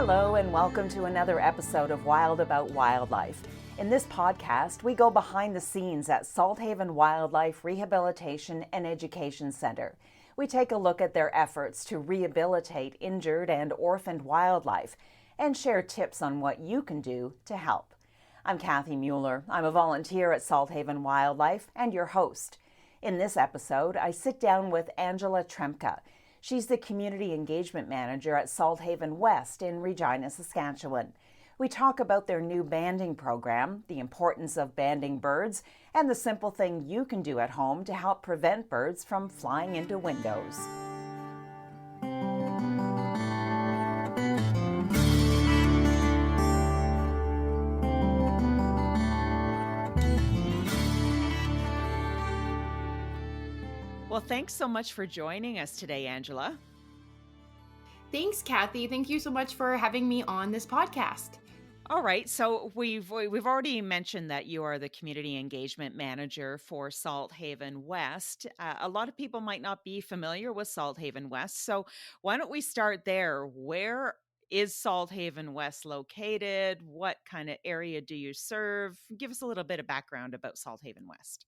Hello and welcome to another episode of Wild About Wildlife. In this podcast, we go behind the scenes at Salthaven Wildlife Rehabilitation and Education Center. We take a look at their efforts to rehabilitate injured and orphaned wildlife and share tips on what you can do to help. I'm Kathy Mueller. I'm a volunteer at Salthaven Wildlife and your host. In this episode, I sit down with Angela Tremka. She's the Community Engagement Manager at Salthaven West in Regina, Saskatchewan. We talk about their new banding program, the importance of banding birds, and the simple thing you can do at home to help prevent birds from flying into windows. Well, thanks so much for joining us today, Angela. Thanks, Kathy. Thank you so much for having me on this podcast. All right, so we've already mentioned that you are the Community Engagement Manager for Salthaven West. A lot of people might not be familiar with Salthaven West, so why don't we start there? Where is Salthaven West located? What kind of area do you serve? Give us a little bit of background about Salthaven West.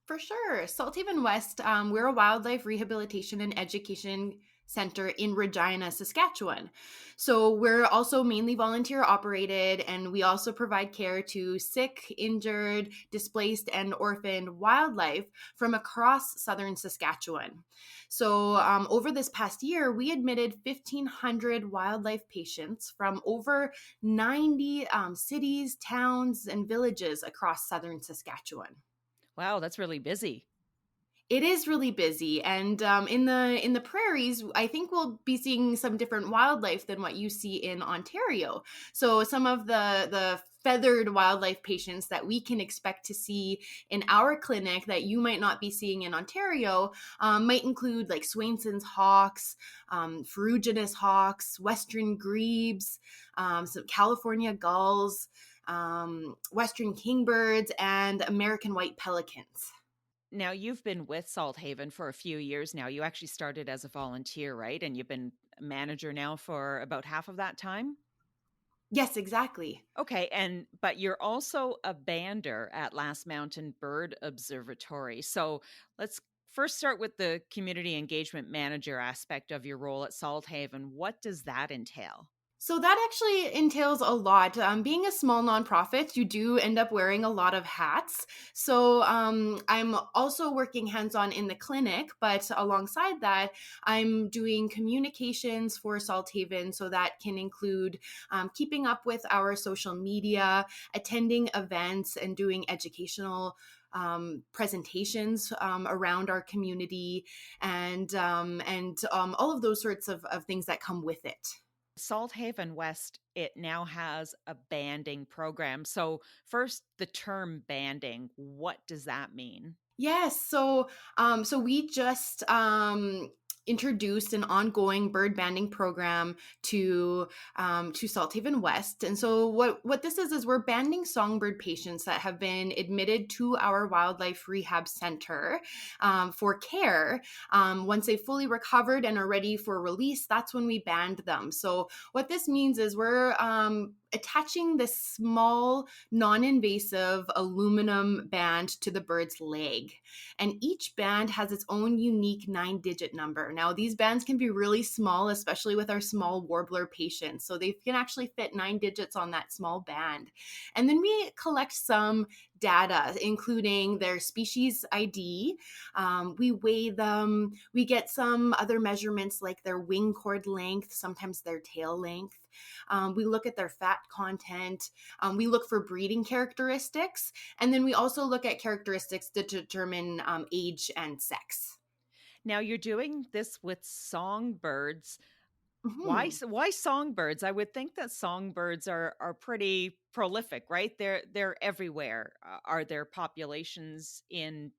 For sure. Salthaven West, we're a wildlife rehabilitation and education center in Regina, Saskatchewan. So we're also mainly volunteer operated, and we also provide care to sick, injured, displaced, and orphaned wildlife from across southern Saskatchewan. So over this past year, we admitted 1,500 wildlife patients from over 90 cities, towns, and villages across southern Saskatchewan. Wow, that's really busy. It is really busy, and in the prairies, I think we'll be seeing some different wildlife than what you see in Ontario. So some of the feathered wildlife patients that we can expect to see in our clinic that you might not be seeing in Ontario might include like Swainson's hawks, ferruginous hawks, western grebes, some California gulls, western kingbirds, and American white pelicans. Now, you've been with Salthaven for a few years now. You actually started as a volunteer, right? And you've been a manager now for about half of that time? Yes, exactly. Okay, but you're also a bander at Last Mountain Bird Observatory. So let's first start with the community engagement manager aspect of your role at Salthaven. What does that entail? So that actually entails a lot. Being a small nonprofit, you do end up wearing a lot of hats. So I'm also working hands-on in the clinic, but alongside that, I'm doing communications for Salthaven. So that can include keeping up with our social media, attending events, and doing educational presentations around our community, and all of those sorts of things that come with it. Salthaven West, it now has a banding program. So first, the term banding, what does that mean? Yes, so we just introduced an ongoing bird banding program to Salthaven West. And so what this is we're banding songbird patients that have been admitted to our wildlife rehab center for care. Once they've fully recovered and are ready for release, that's when we band them. So what this means is we're attaching this small, non-invasive aluminum band to the bird's leg. And each band has its own unique 9-digit number. Now, these bands can be really small, especially with our small warbler patients. So they can actually fit 9 digits on that small band. And then we collect some data, including their species ID. We weigh them. We get some other measurements like their wing cord length, sometimes their tail length. We look at their fat content. We look for breeding characteristics. And then we also look at characteristics to determine age and sex. Now, you're doing this with songbirds. Mm-hmm. Why songbirds? I would think that songbirds are pretty prolific, right? They're everywhere. Are there populations in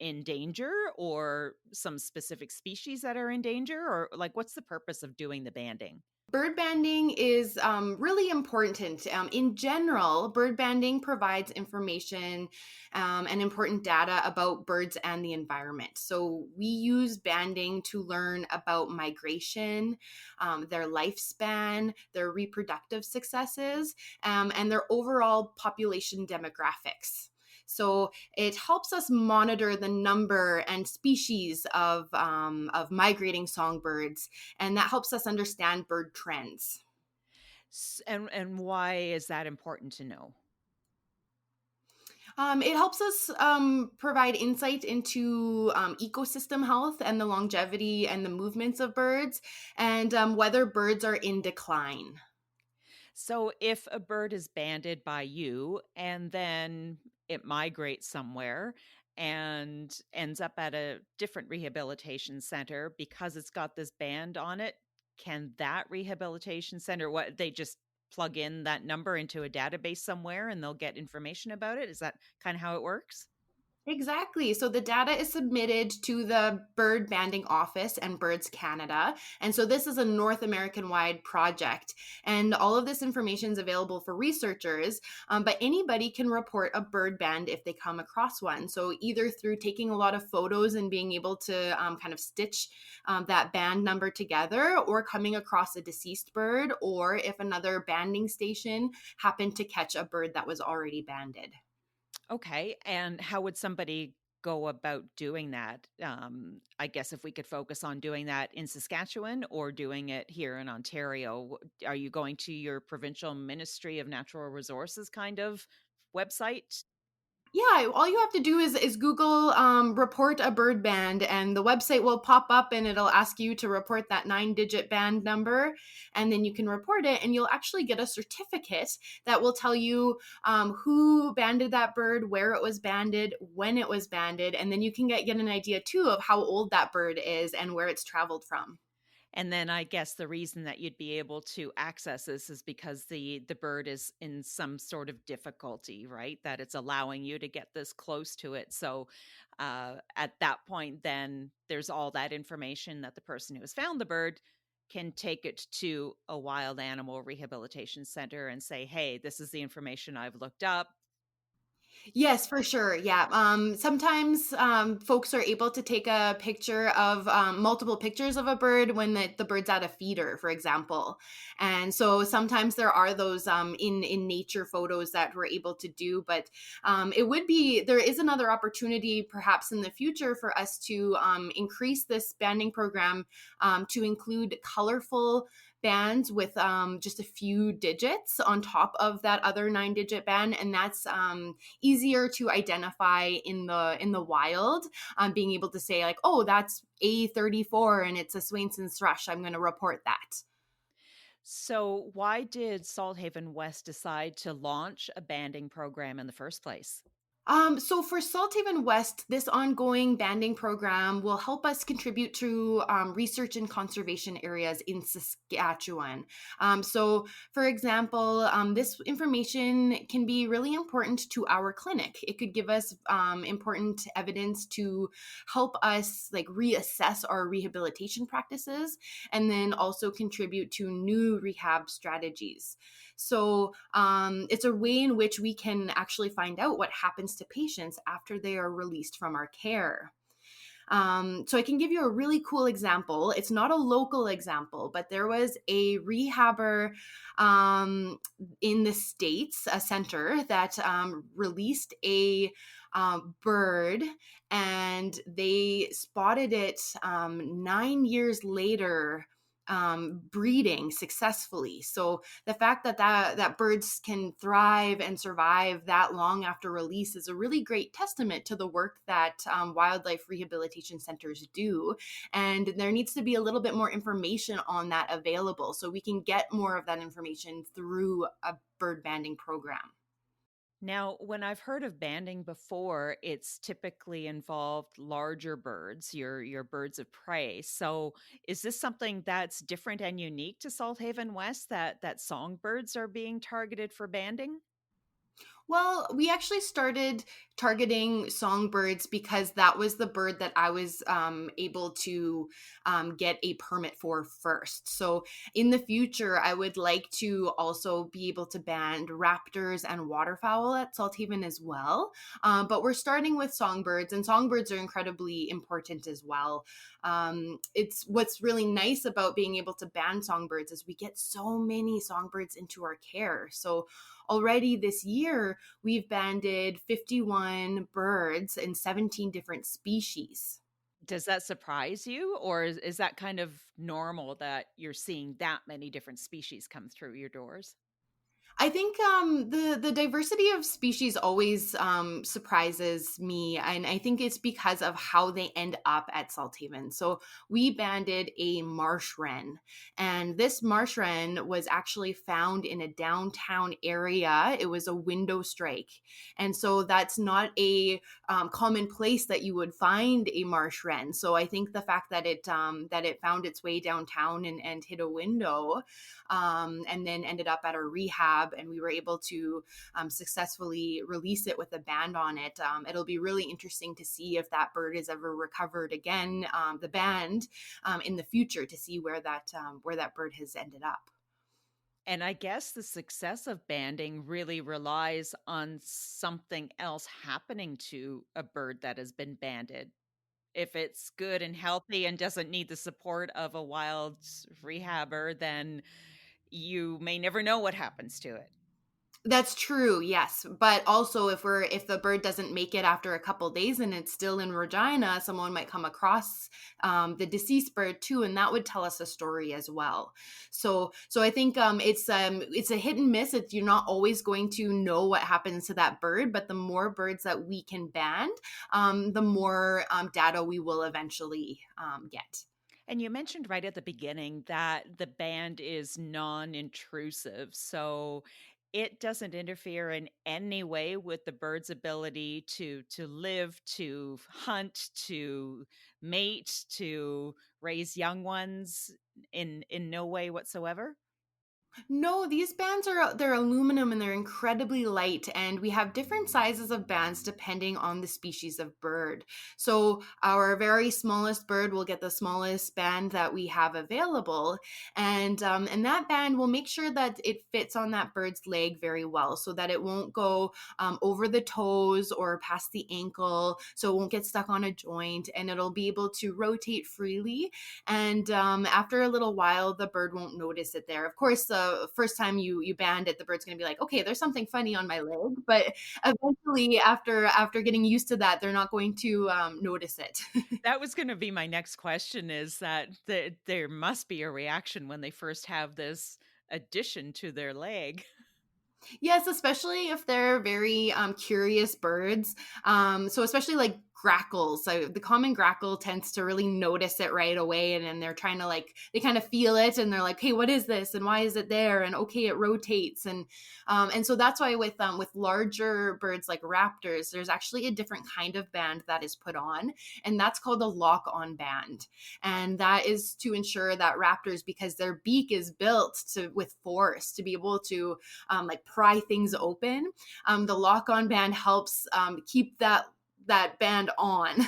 danger, or some specific species that are in danger, or like what's the purpose of doing the banding? Bird banding is really important. In general, bird banding provides information and important data about birds and the environment. So, we use banding to learn about migration, their lifespan, their reproductive successes, and their overall population demographics. So it helps us monitor the number and species of migrating songbirds, and that helps us understand bird trends. And why is that important to know? It helps us provide insight into ecosystem health and the longevity and the movements of birds, and whether birds are in decline. So if a bird is banded by you and then it migrates somewhere and ends up at a different rehabilitation center because it's got this band on it, can that rehabilitation center, what, they just plug in that number into a database somewhere and they'll get information about it? Is that kind of how it works? Exactly. So the data is submitted to the Bird Banding Office and Birds Canada. And so this is a North American wide project. And all of this information is available for researchers, but anybody can report a bird band if they come across one. So either through taking a lot of photos and being able to kind of stitch that band number together, or coming across a deceased bird, or if another banding station happened to catch a bird that was already banded. Okay. And how would somebody go about doing that? I guess if we could focus on doing that in Saskatchewan or doing it here in Ontario, are you going to your provincial Ministry of Natural Resources kind of website? Yeah, all you have to do is Google report a bird band, and the website will pop up, and it'll ask you to report that 9-digit band number, and then you can report it, and you'll actually get a certificate that will tell you who banded that bird, where it was banded, when it was banded, and then you can get an idea too of how old that bird is and where it's traveled from. And then I guess the reason that you'd be able to access this is because the bird is in some sort of difficulty, right? That it's allowing you to get this close to it. So at that point, then there's all that information that the person who has found the bird can take it to a wild animal rehabilitation center and say, hey, this is the information I've looked up. Yes, for sure. Yeah. Sometimes folks are able to take a picture of multiple pictures of a bird when the bird's at a feeder, for example. And so sometimes there are those in nature photos that we're able to do. But there is another opportunity perhaps in the future for us to increase this banding program to include colorful bands with just a few digits on top of that other 9-digit band, and that's easier to identify in the wild. Being able to say like, oh, that's A34 and it's a Swainson's thrush, I'm going to report that. So, why did Salthaven West decide to launch a banding program in the first place? So for Salthaven West, this ongoing banding program will help us contribute to research and conservation areas in Saskatchewan. So, for example, this information can be really important to our clinic. It could give us important evidence to help us like reassess our rehabilitation practices, and then also contribute to new rehab strategies. So it's a way in which we can actually find out what happens to patients after they are released from our care. So I can give you a really cool example. It's not a local example, but there was a rehabber in the States, a center that released a bird, and they spotted it 9 years later breeding successfully. So the fact that birds can thrive and survive that long after release is a really great testament to the work that wildlife rehabilitation centers do. And there needs to be a little bit more information on that available, so we can get more of that information through a bird banding program. Now, when I've heard of banding before, it's typically involved larger birds, your birds of prey. So, is this something that's different and unique to Salthaven West, that songbirds are being targeted for banding? Well, we actually started targeting songbirds because that was the bird that I was able to get a permit for first. So in the future, I would like to also be able to ban raptors and waterfowl at Salthaven as well. But we're starting with songbirds, and songbirds are incredibly important as well. It's what's really nice about being able to ban songbirds is we get so many songbirds into our care. So already this year, we've banded 51 birds in 17 different species. Does that surprise you, or is that kind of normal that you're seeing that many different species come through your doors? I think the diversity of species always surprises me, and I think it's because of how they end up at Salthaven. So we banded a marsh wren, and this marsh wren was actually found in a downtown area. It was a window strike, and so that's not a common place that you would find a marsh wren. So I think the fact that it found its way downtown and hit a window, and then ended up at our rehab, and we were able to successfully release it with a band on it. It'll be really interesting to see if that bird is ever recovered again, the band, in the future, to see where that bird has ended up. And I guess the success of banding really relies on something else happening to a bird that has been banded. If it's good and healthy and doesn't need the support of a wild rehabber, then you may never know what happens to it. That's true, yes. But also if the bird doesn't make it after a couple days and it's still in Regina, someone might come across the deceased bird too, and that would tell us a story as well. So I think it's a hit and miss. You're not always going to know what happens to that bird, but the more birds that we can band, the more data we will eventually get. And you mentioned right at the beginning that the band is non-intrusive, so it doesn't interfere in any way with the bird's ability to live, to hunt, to mate, to raise young ones in no way whatsoever. No, these bands they're aluminum and they're incredibly light, and we have different sizes of bands depending on the species of bird. So our very smallest bird will get the smallest band that we have available, and that band will make sure that it fits on that bird's leg very well, so that it won't go over the toes or past the ankle, so it won't get stuck on a joint, and it'll be able to rotate freely. And after a little while, the bird won't notice it there. Of course, the first time you band it, the bird's going to be like, okay, there's something funny on my leg. But eventually, after getting used to that, they're not going to notice it. That was going to be my next question, is that there must be a reaction when they first have this addition to their leg. Yes, especially if they're very curious birds. So especially like grackles. So the common grackle tends to really notice it right away, and then they're trying to they kind of feel it, and they're like, "Hey, what is this? And why is it there? And okay, it rotates." And so that's why with larger birds like raptors, there's actually a different kind of band that is put on, and that's called a lock-on band, and that is to ensure that raptors, because their beak is built to with force to be able to pry things open. The lock-on band helps keep that band on.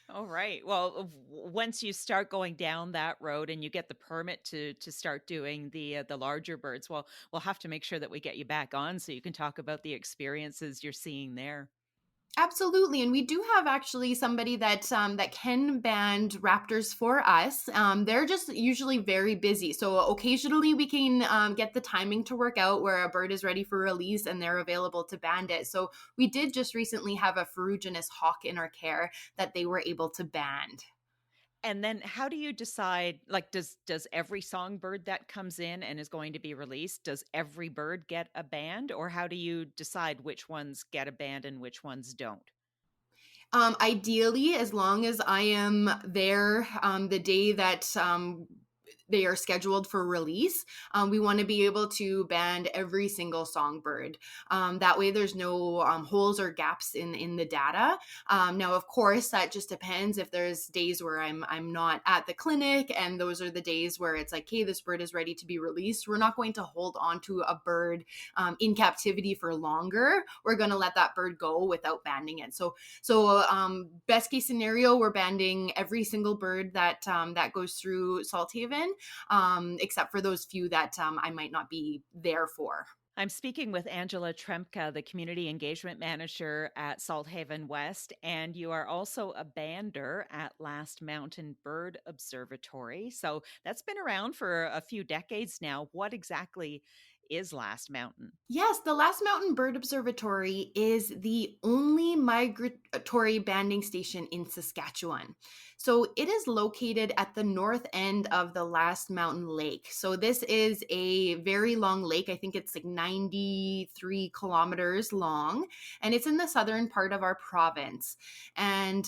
All right. Well, once you start going down that road and you get the permit to start doing the larger birds, well, we'll have to make sure that we get you back on so you can talk about the experiences you're seeing there. Absolutely, and we do have actually somebody that can band raptors for us. They're just usually very busy, so occasionally we can get the timing to work out where a bird is ready for release and they're available to band it. So we did just recently have a ferruginous hawk in our care that they were able to band. And then how do you decide, like, does every songbird that comes in and is going to be released, does every bird get a band, or how do you decide which ones get a band and which ones don't? Ideally, as long as I am there the day that they are scheduled for release, we want to be able to band every single songbird. That way there's no holes or gaps in the data. Now, of course, that just depends. If there's days where I'm not at the clinic, and those are the days where it's like, hey, this bird is ready to be released, we're not going to hold on to a bird in captivity for longer. We're going to let that bird go without banding it. So best case scenario, we're banding every single bird that that goes through Salthaven, except for those few that I might not be there for. I'm speaking with Angela Tremka, the Community Engagement Manager at Salthaven West, and you are also a bander at Last Mountain Bird Observatory. So that's been around for a few decades now. What exactly is Last Mountain? Yes, the Last Mountain Bird Observatory is the only migratory banding station in Saskatchewan. So it is located at the north end of the Last Mountain Lake. So this is a very long lake. I think it's like 93 kilometers long, and it's in the southern part of our province. And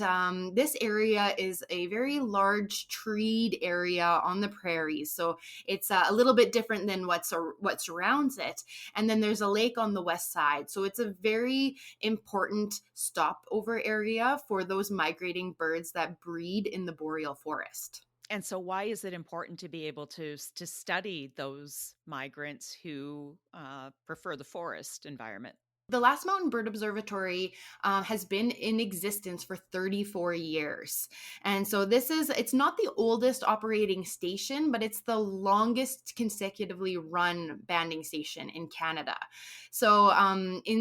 this area is a very large treed area on the prairies. So it's a little bit different than what surrounds it. And then there's a lake on the west side. So it's a very important stopover area for those migrating birds that breed in the boreal forest. And so, why is it important to be able to study those migrants who prefer the forest environment? The Last Mountain Bird Observatory has been in existence for 34 years. And so it's not the oldest operating station, but it's the longest consecutively run banding station in Canada. So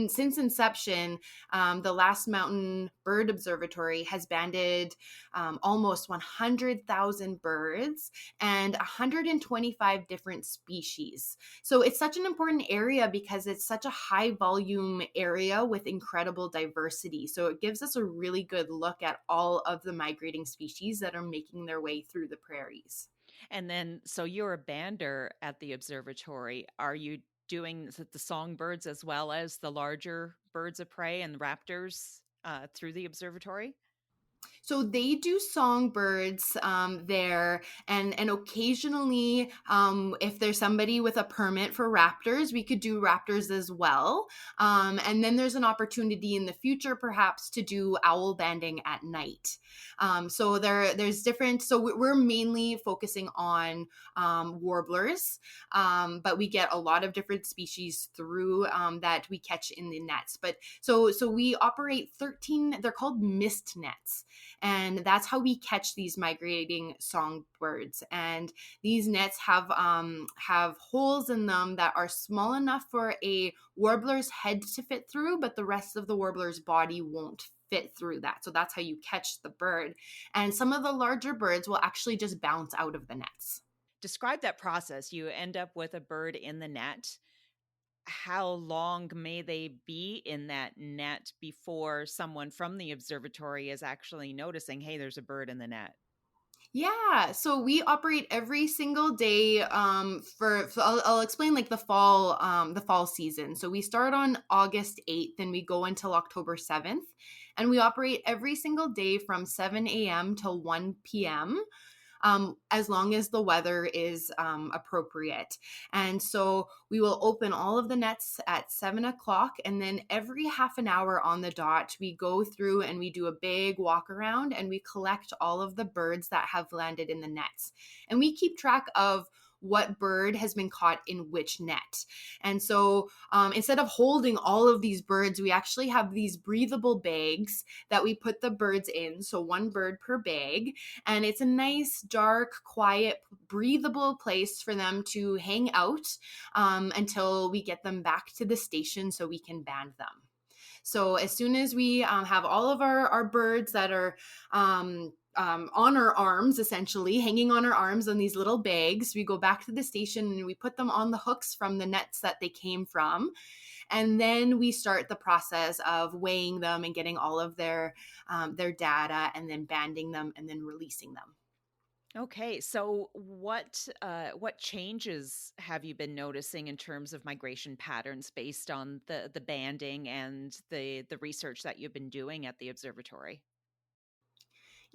since inception, the Last Mountain Bird Observatory has banded almost 100,000 birds and 125 different species. So it's such an important area because it's such a high volume area with incredible diversity. So it gives us a really good look at all of the migrating species that are making their way through the prairies. And then, so you're a bander at the observatory. Are you doing the songbirds as well as the larger birds of prey and raptors through the observatory? So they do songbirds there, and occasionally, if there's somebody with a permit for raptors, we could do raptors as well. And then there's an opportunity in the future, perhaps, to do owl banding at night. So there's different. So we're mainly focusing on warblers, but we get a lot of different species through that we catch in the nets. But so we operate 13. They're called mist nets. And that's how we catch these migrating songbirds. And these nets have holes in them that are small enough for a warbler's head to fit through, but the rest of the warbler's body won't fit through that. So that's how you catch the bird. And some of the larger birds will actually just bounce out of the nets. Describe that process. You end up with a bird in the net. How long may they be in that net before someone from the observatory is actually noticing, hey, there's a bird in the net? Yeah, so we operate every single day. I'll explain like the fall season. So we start on August 8th and we go until October 7th, and we operate every single day from 7 a.m. till 1 p.m. As long as the weather is appropriate. And so we will open all of the nets at 7 o'clock, and then every half an hour on the dot, we go through and we do a big walk around and we collect all of the birds that have landed in the nets. And we keep track of what bird has been caught in which net. And so instead of holding all of these birds, we actually have these breathable bags that we put the birds in. So one bird per bag. And it's a nice, dark, quiet, breathable place for them to hang out until we get them back to the station so we can band them. So as soon as we have all of our birds that are on our arms, essentially hanging on our arms on these little bags, we go back to the station and we put them on the hooks from the nets that they came from. And then we start the process of weighing them and getting all of their data, and then banding them and then releasing them. Okay, so what changes have you been noticing in terms of migration patterns based on the banding and the research that you've been doing at the observatory?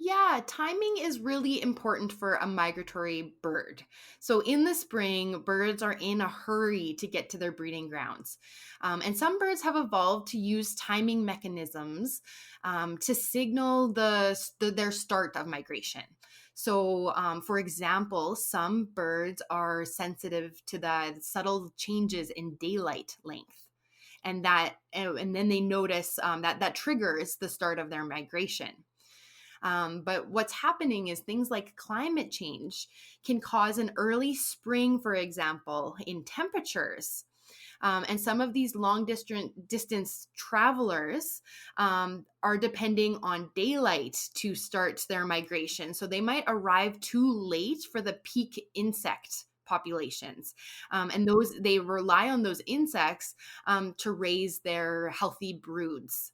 Yeah, timing is really important for a migratory bird. So, in the spring, birds are in a hurry to get to their breeding grounds. And some birds have evolved to use timing mechanisms to signal their start of migration. So, for example, some birds are sensitive to the subtle changes in daylight length. And then they notice that triggers the start of their migration. But what's happening is things like climate change can cause an early spring, for example, in temperatures. And some of these long distance travelers are depending on daylight to start their migration. So they might arrive too late for the peak insect populations. And they rely on those insects to raise their healthy broods.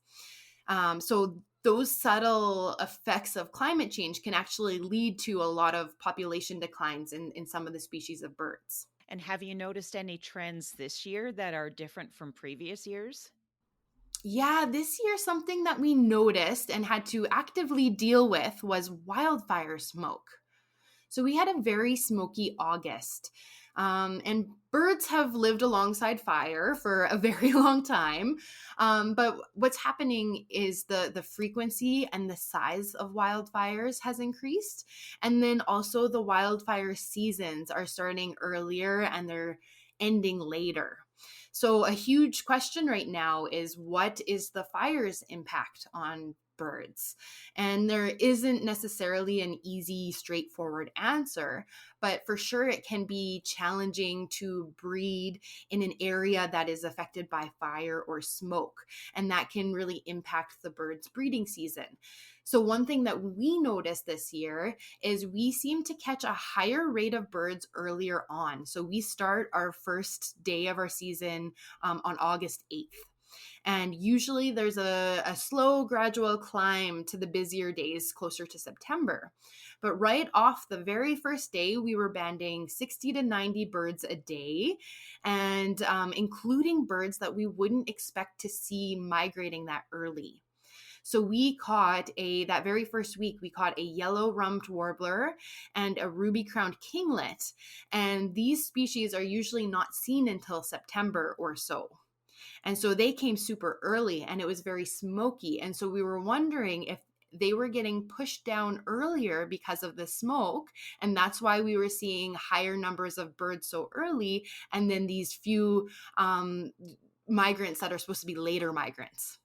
So those subtle effects of climate change can actually lead to a lot of population declines in some of the species of birds. And have you noticed any trends this year that are different from previous years? Yeah, this year, something that we noticed and had to actively deal with was wildfire smoke. So we had a very smoky August. And birds have lived alongside fire for a very long time. But what's happening is the frequency and the size of wildfires has increased. And then also the wildfire seasons are starting earlier and they're ending later. So a huge question right now is, what is the fire's impact on birds? And there isn't necessarily an easy, straightforward answer, but for sure it can be challenging to breed in an area that is affected by fire or smoke. And that can really impact the bird's breeding season. So, one thing that we noticed this year is we seem to catch a higher rate of birds earlier on. So, we start our first day of our season on August 8th. And usually there's a slow, gradual climb to the busier days closer to September. But right off the very first day, we were banding 60 to 90 birds a day, and including birds that we wouldn't expect to see migrating that early. So that very first week, we caught a yellow rumped warbler and a ruby crowned kinglet. And these species are usually not seen until September or so. And so they came super early and it was very smoky. And so we were wondering if they were getting pushed down earlier because of the smoke. And that's why we were seeing higher numbers of birds so early. And then these few migrants that are supposed to be later migrants.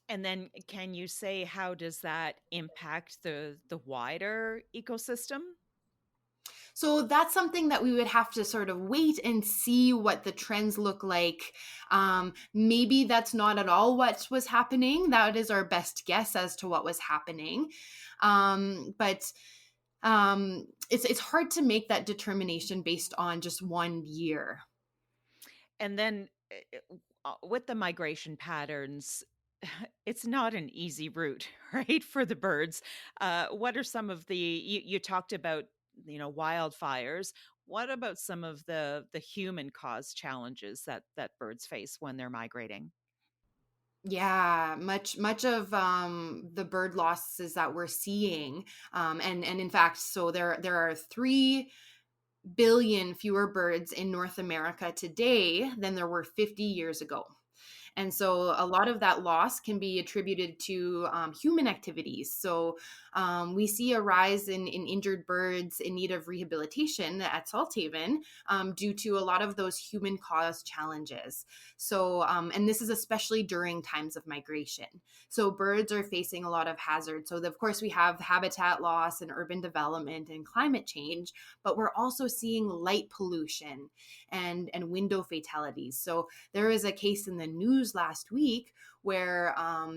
And then can you say how does that impact the wider ecosystem? So that's something that we would have to sort of wait and see what the trends look like. Maybe that's not at all what was happening. That is our best guess as to what was happening. But it's hard to make that determination based on just 1 year. And then with the migration patterns, it's not an easy route, right, for the birds. What are some of you talked about, wildfires. What about some of the human caused challenges that birds face when they're migrating? Yeah, much of the bird losses that we're seeing, and in fact, so there are 3 billion fewer birds in North America today than there were 50 years ago. And so a lot of that loss can be attributed to human activities. So we see a rise in injured birds in need of rehabilitation at Salthaven due to a lot of those human caused challenges. So, and this is especially during times of migration. So birds are facing a lot of hazards. So, of course, we have habitat loss and urban development and climate change, but we're also seeing light pollution and window fatalities. So there is a case in the news last week where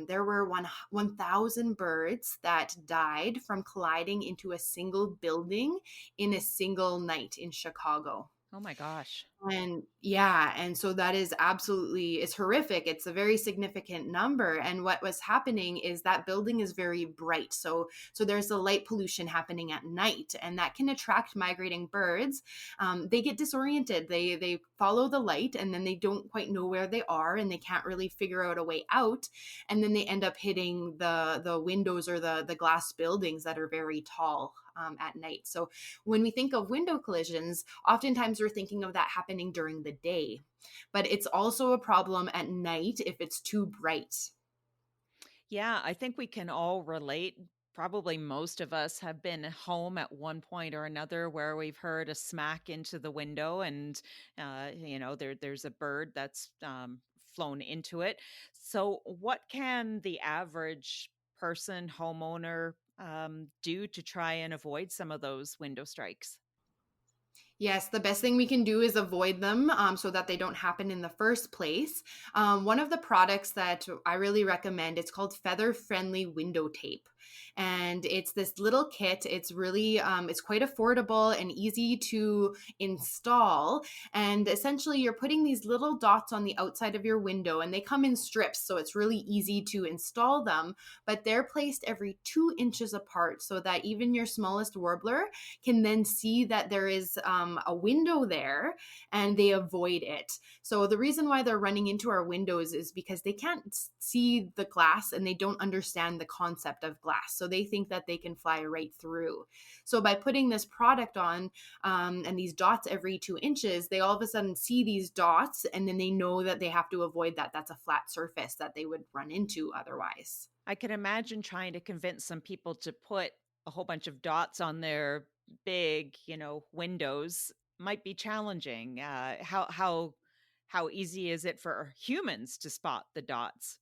there were 1,000 birds that died from colliding into a single building in a single night in Chicago. Oh my gosh. And yeah, and so that is absolutely, it's horrific. It's a very significant number. And what was happening is that building is very bright. So there's a light pollution happening at night, and that can attract migrating birds. They get disoriented. They follow the light, and then they don't quite know where they are, and they can't really figure out a way out. And then they end up hitting the windows or the glass buildings that are very tall at night. So when we think of window collisions, oftentimes we're thinking of that happening during the day, but it's also a problem at night if it's too bright. Yeah, I think we can all relate. Probably most of us have been home at one point or another where we've heard a smack into the window, and there's a bird that's flown into it. So, what can the average person, homeowner, do to try and avoid some of those window strikes? Yes, the best thing we can do is avoid them so that they don't happen in the first place. One of the products that I really recommend, it's called Feather Friendly Window Tape. And it's this little kit. It's really, it's quite affordable and easy to install. And essentially, you're putting these little dots on the outside of your window, and they come in strips. So it's really easy to install them, but they're placed every 2 inches apart so that even your smallest warbler can then see that there is a window there, and they avoid it. So the reason why they're running into our windows is because they can't see the glass, and they don't understand the concept of glass. So they think that they can fly right through. So by putting this product on and these dots every 2 inches, they all of a sudden see these dots, and then they know that they have to avoid that. That's a flat surface that they would run into otherwise. I can imagine trying to convince some people to put a whole bunch of dots on their big, windows might be challenging. How easy is it for humans to spot the dots?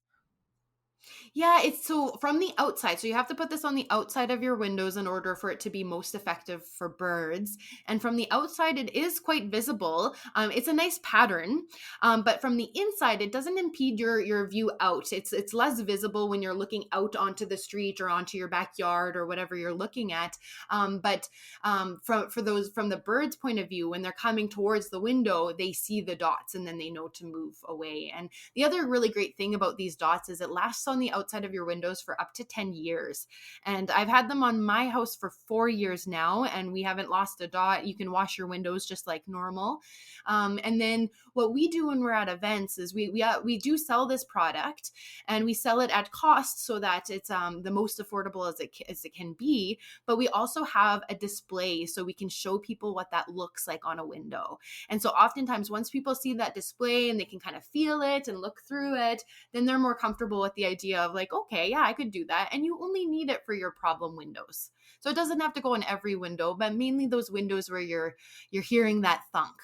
Yeah, it's so from the outside. So you have to put this on the outside of your windows in order for it to be most effective for birds. And from the outside, it is quite visible. It's a nice pattern, but from the inside, it doesn't impede your view out. It's less visible when you're looking out onto the street or onto your backyard or whatever you're looking at. But from the bird's point of view, when they're coming towards the window, they see the dots, and then they know to move away. And the other really great thing about these dots is it lasts on the outside of your windows for up to 10 years. And I've had them on my house for 4 years now, and we haven't lost a dot. You can wash your windows just like normal. And then what we do when we're at events is we do sell this product, and we sell it at cost so that it's the most affordable as it can be. But we also have a display so we can show people what that looks like on a window. And so oftentimes once people see that display and they can kind of feel it and look through it, then they're more comfortable with the idea of like, okay, yeah, I could do that. And you only need it for your problem windows. So it doesn't have to go in every window, but mainly those windows where you're hearing that thunk.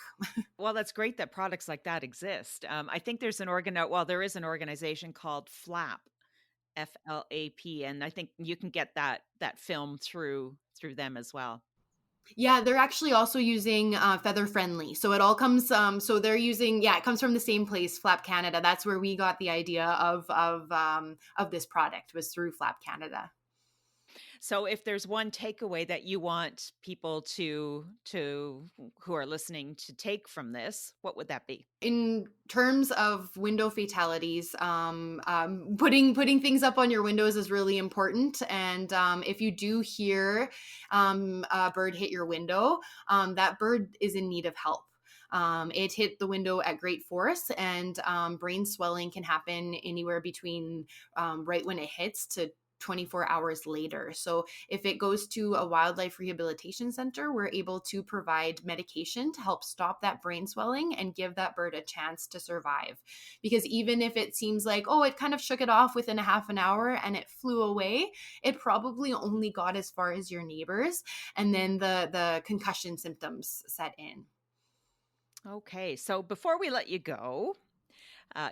Well, that's great that products like that exist. I think there is an organization called FLAP, FLAP, and I think you can get that film through them as well. Yeah, they're actually also using Feather Friendly. So it all comes. So they're using. Yeah, it comes from the same place, Flap Canada. That's where we got the idea of this product, was through Flap Canada. So if there's one takeaway that you want people to who are listening to take from this, what would that be? In terms of window fatalities, putting things up on your windows is really important. And if you do hear a bird hit your window, that bird is in need of help. It hit the window at great force, and brain swelling can happen anywhere between right when it hits to 24 hours later. So if it goes to a wildlife rehabilitation center, we're able to provide medication to help stop that brain swelling and give that bird a chance to survive. Because even if it seems like, oh, it kind of shook it off within a half an hour and it flew away, it probably only got as far as your neighbors, and then the concussion symptoms set in. Okay, so before we let you go,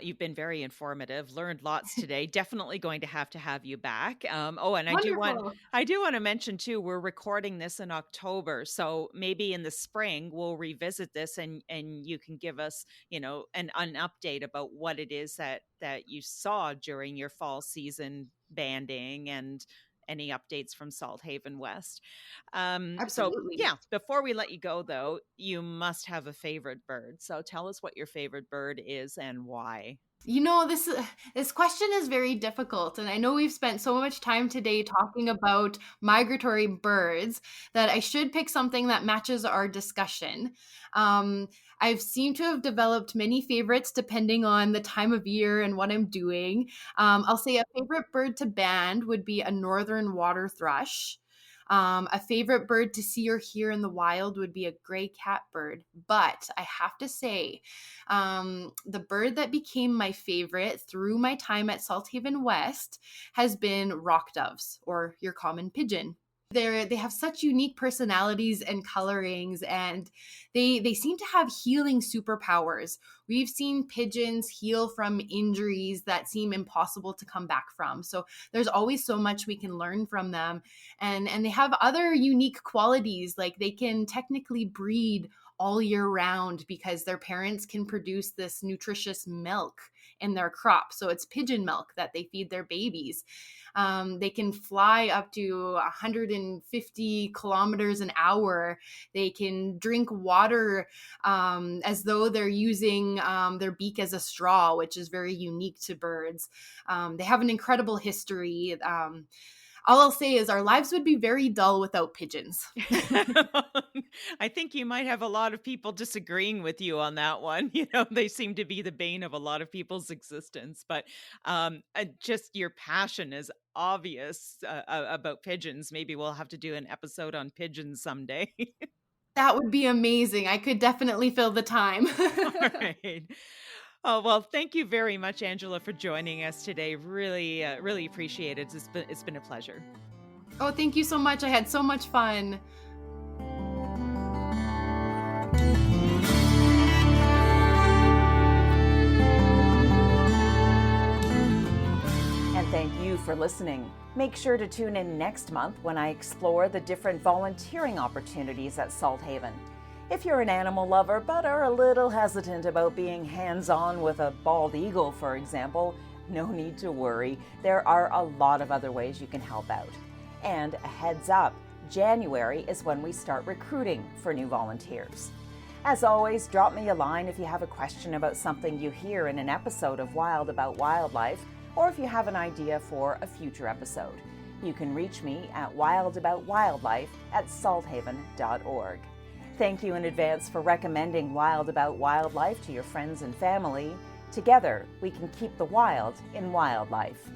you've been very informative, learned lots today. Definitely going to have you back. Oh, and Wonderful. I do want to mention too, we're recording this in October, so maybe in the spring we'll revisit this, and you can give us, an update about what it is that you saw during your fall season banding, any updates from Salthaven West. So Absolutely. yeah, before we let you go though, you must have a favorite bird. So tell us what your favorite bird is and why. This question is very difficult, and I know we've spent so much time today talking about migratory birds that I should pick something that matches our discussion. Um, I've seemed to have developed many favorites depending on the time of year and what I'm doing. I'll say a favorite bird to band would be a northern water thrush. A favorite bird to see or hear in the wild would be a gray catbird. But I have to say, the bird that became my favorite through my time at Salthaven West has been rock doves, or your common pigeon. They have such unique personalities and colorings, and they seem to have healing superpowers. We've seen pigeons heal from injuries that seem impossible to come back from. So there's always so much we can learn from them. And they have other unique qualities, like they can technically breed all year round because their parents can produce this nutritious milk in their crop. So it's pigeon milk that they feed their babies. They can fly up to 150 kilometers an hour. They can drink water as though they're using their beak as a straw, which is very unique to birds. They have an incredible history. All I'll say is our lives would be very dull without pigeons. I think you might have a lot of people disagreeing with you on that one. They seem to be the bane of a lot of people's existence, but just your passion is obvious about pigeons. Maybe we'll have to do an episode on pigeons someday. That would be amazing. I could definitely fill the time. All right. Oh, well, thank you very much, Angela, for joining us today. Really, really appreciate it. It's been a pleasure. Oh, thank you so much. I had so much fun. And thank you for listening. Make sure to tune in next month when I explore the different volunteering opportunities at Salthaven. If you're an animal lover but are a little hesitant about being hands-on with a bald eagle, for example, no need to worry. There are a lot of other ways you can help out. And a heads up, January is when we start recruiting for new volunteers. As always, drop me a line if you have a question about something you hear in an episode of Wild About Wildlife, or if you have an idea for a future episode. You can reach me at wildaboutwildlife@salthaven.org. Thank you in advance for recommending Wild About Wildlife to your friends and family. Together, we can keep the wild in wildlife.